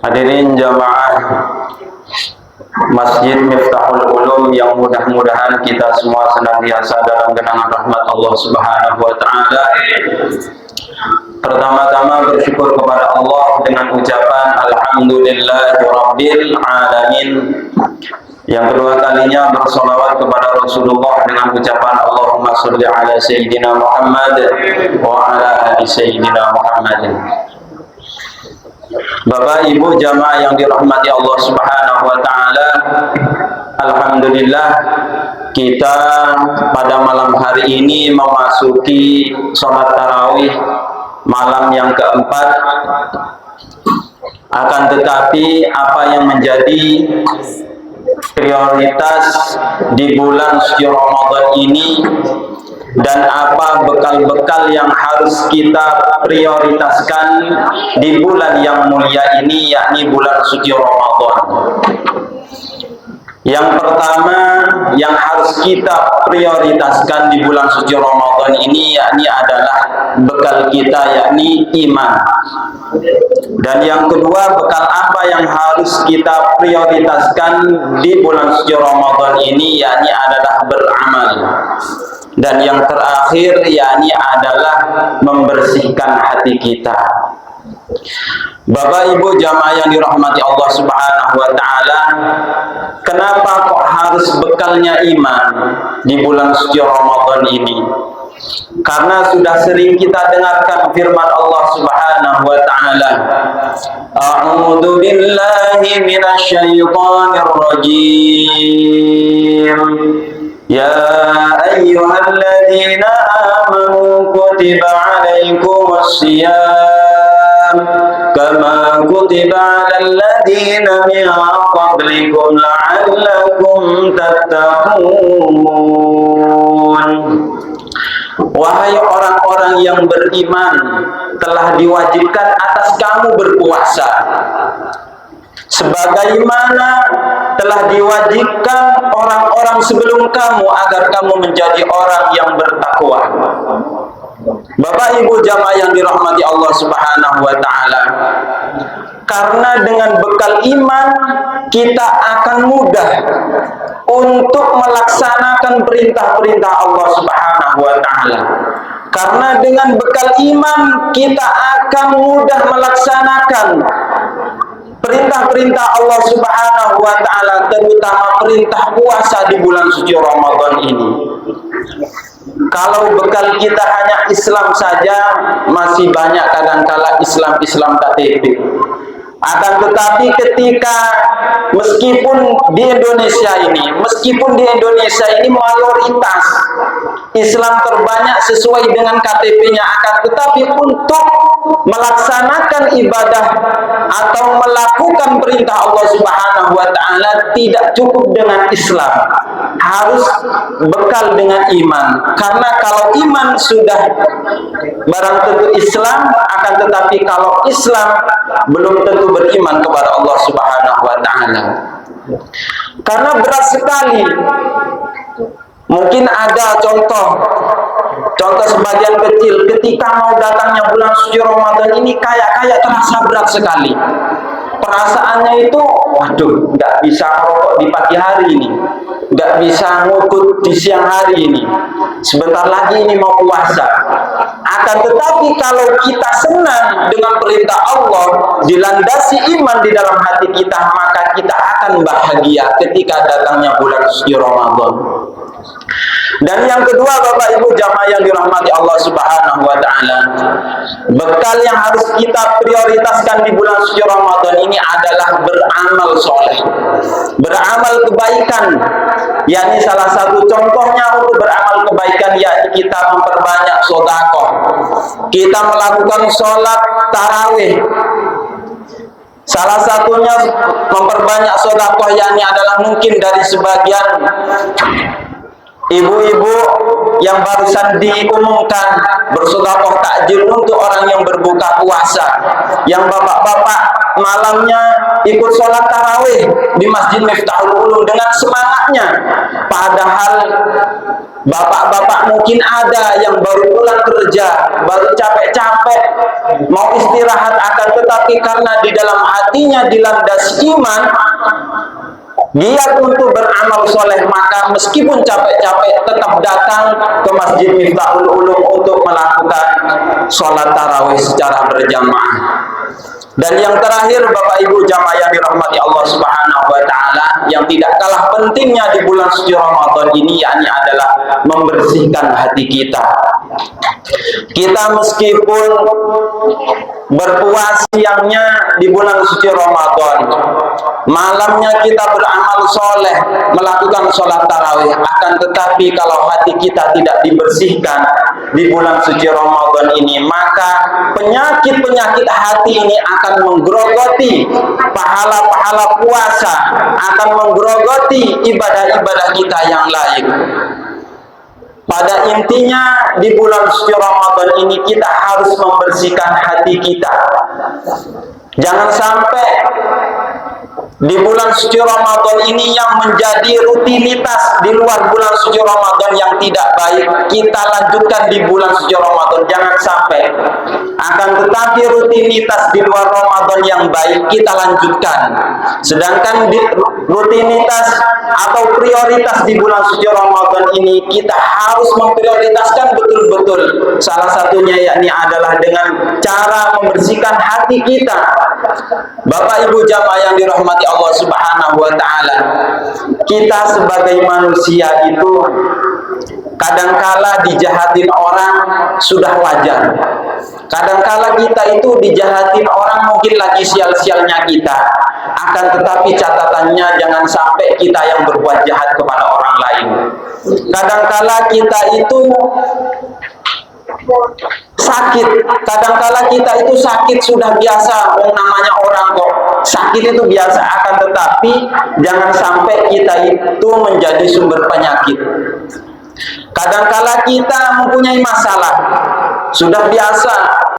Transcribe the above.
Hadirin jamaah Masjid Miftahul Ulum yang mudah-mudahan kita semua senantiasa dalam genangan rahmat Allah Subhanahu wa taala. Pertama-tama bersyukur kepada Allah dengan ucapan alhamdulillahirabbil alamin. Yang kedua kalinya bersolawat kepada Rasulullah dengan ucapan Allahumma sholli ala sayyidina Muhammad wa ala ali sayyidina Muhammad. Bapak Ibu jamaah yang dirahmati Allah Subhanahu wa taala, alhamdulillah kita pada malam hari ini memasuki sholat tarawih malam yang keempat. Akan tetapi apa yang menjadi prioritas di bulan suci Ramadan ini dan apa bekal-bekal yang harus kita prioritaskan di bulan yang mulia ini, yakni bulan suci Ramadan. Yang pertama yang harus kita prioritaskan di bulan suci Ramadan ini yakni adalah bekal kita, yakni iman. Dan yang kedua, bekal apa yang harus kita prioritaskan di bulan suci Ramadan ini yakni adalah beramal. Dan yang terakhir yakni adalah membersihkan hati kita. Bapak Ibu jamaah yang dirahmati Allah Subhanahu wa taala, kenapa kok harus bekalnya iman di bulan suci Ramadan ini? Karena sudah sering kita dengarkan firman Allah Subhanahu wa taala, A'udzu billahi minasyaitonir rajim. Ya ayyuhalladzina amanu kutiba 'alaikumus shiyam kama kutiba 'alal ladzina min qablikum la'allakum tattaqun. Wahai orang-orang yang beriman, telah diwajibkan atas kamu berpuasa sebagaimana telah diwajibkan orang-orang sebelum kamu agar kamu menjadi orang yang bertakwa. Bapak Ibu jamaah yang dirahmati Allah Subhanahu wa taala, karena dengan bekal iman kita akan mudah untuk melaksanakan perintah-perintah Allah Subhanahu wa taala. Karena dengan bekal iman kita akan mudah melaksanakan perintah-perintah Allah Subhanahu wa taala, terutama perintah puasa di bulan suci Ramadan ini. Kalau bekal kita hanya Islam saja, masih banyak kadangkala Islam KTP. Akan tetapi ketika meskipun di Indonesia ini mayoritas Islam terbanyak sesuai dengan KTP-nya, akan tetapi untuk melaksanakan ibadah atau melakukan perintah Allah Subhanahu wa taala tidak cukup dengan Islam, harus bekal dengan iman. Karena kalau iman sudah barang tentu Islam, akan tetapi kalau Islam belum tentu beriman kepada Allah Subhanahu wa taala. Karena berat sekali. Mungkin ada contoh sebagian kecil ketika mau datangnya bulan suci Ramadan ini kayak terasa berat sekali. Perasaannya itu, waduh, nggak bisa merokok di pagi hari ini, nggak bisa ngukut di siang hari ini, sebentar lagi ini mau puasa. Akan tetapi kalau kita senang dengan perintah Allah, dilandasi iman di dalam hati kita, maka kita akan bahagia ketika datangnya bulan suci Ramadan. Dan yang kedua, Bapak Ibu jamaah yang dirahmati Allah Subhanahu wa taala, bekal yang harus kita prioritaskan di bulan suci Ramadan ini adalah beramal soleh, beramal kebaikan. Yakni salah satu contohnya untuk beramal kebaikan yakni kita memperbanyak sedekah. Kita melakukan sholat tarawih. Salah satunya memperbanyak sedekah yakni adalah mungkin dari sebagian ibu-ibu yang barusan diumumkan bersedekah takjil untuk orang yang berbuka puasa, yang bapak-bapak malamnya ikut sholat tarawih di Masjid Miftahul Ulum dengan semangatnya, padahal bapak-bapak mungkin ada yang baru pulang kerja, baru capek-capek mau istirahat, akan tetapi karena di dalam hatinya dilandasi iman, giat untuk beramal soleh, maka meskipun capek-capek tetap datang ke Masjid Miftahul Ulum untuk melakukan sholat tarawih secara berjamaah. Dan yang terakhir, Bapak Ibu jamaah yang dirahmati Allah Subhanahu wa taala, yang tidak kalah pentingnya di bulan suci Ramadan ini, yakni adalah membersihkan hati kita. Kita meskipun berpuasa siangnya di bulan suci Ramadan, malamnya kita beramal soleh, melakukan sholat tarawih, akan tetapi kalau hati kita tidak dibersihkan di bulan suci Ramadan ini, maka penyakit-penyakit hati ini akan menggerogoti pahala-pahala puasa, akan menggerogoti ibadah-ibadah kita yang lain. Pada intinya di bulan suci Ramadan ini kita harus membersihkan hati kita. Jangan sampai di bulan suci Ramadan ini yang menjadi rutinitas di luar bulan suci Ramadan yang tidak baik kita lanjutkan di bulan suci Ramadan. Jangan sampai. Akan tetapi rutinitas di luar Ramadan yang baik kita lanjutkan. Sedangkan di rutinitas atau prioritas di bulan suci Ramadan ini kita harus memprioritaskan betul-betul. Salah satunya yakni adalah dengan cara membersihkan hati kita. Bapak Ibu jamaah yang dirahmati Allah Subhanahu wa taala, kita sebagai manusia itu kadangkala dijahatin orang sudah wajar. Kadangkala kita itu dijahatin orang mungkin lagi sial-sialnya kita. Akan tetapi catatannya jangan sampai kita yang berbuat jahat kepada orang lain. Kadangkala kita itu sakit, kadangkala kita itu sakit sudah biasa, namanya orang kok sakit itu biasa. Akan tetapi jangan sampai kita itu menjadi sumber penyakit. Kadangkala kita mempunyai masalah, sudah biasa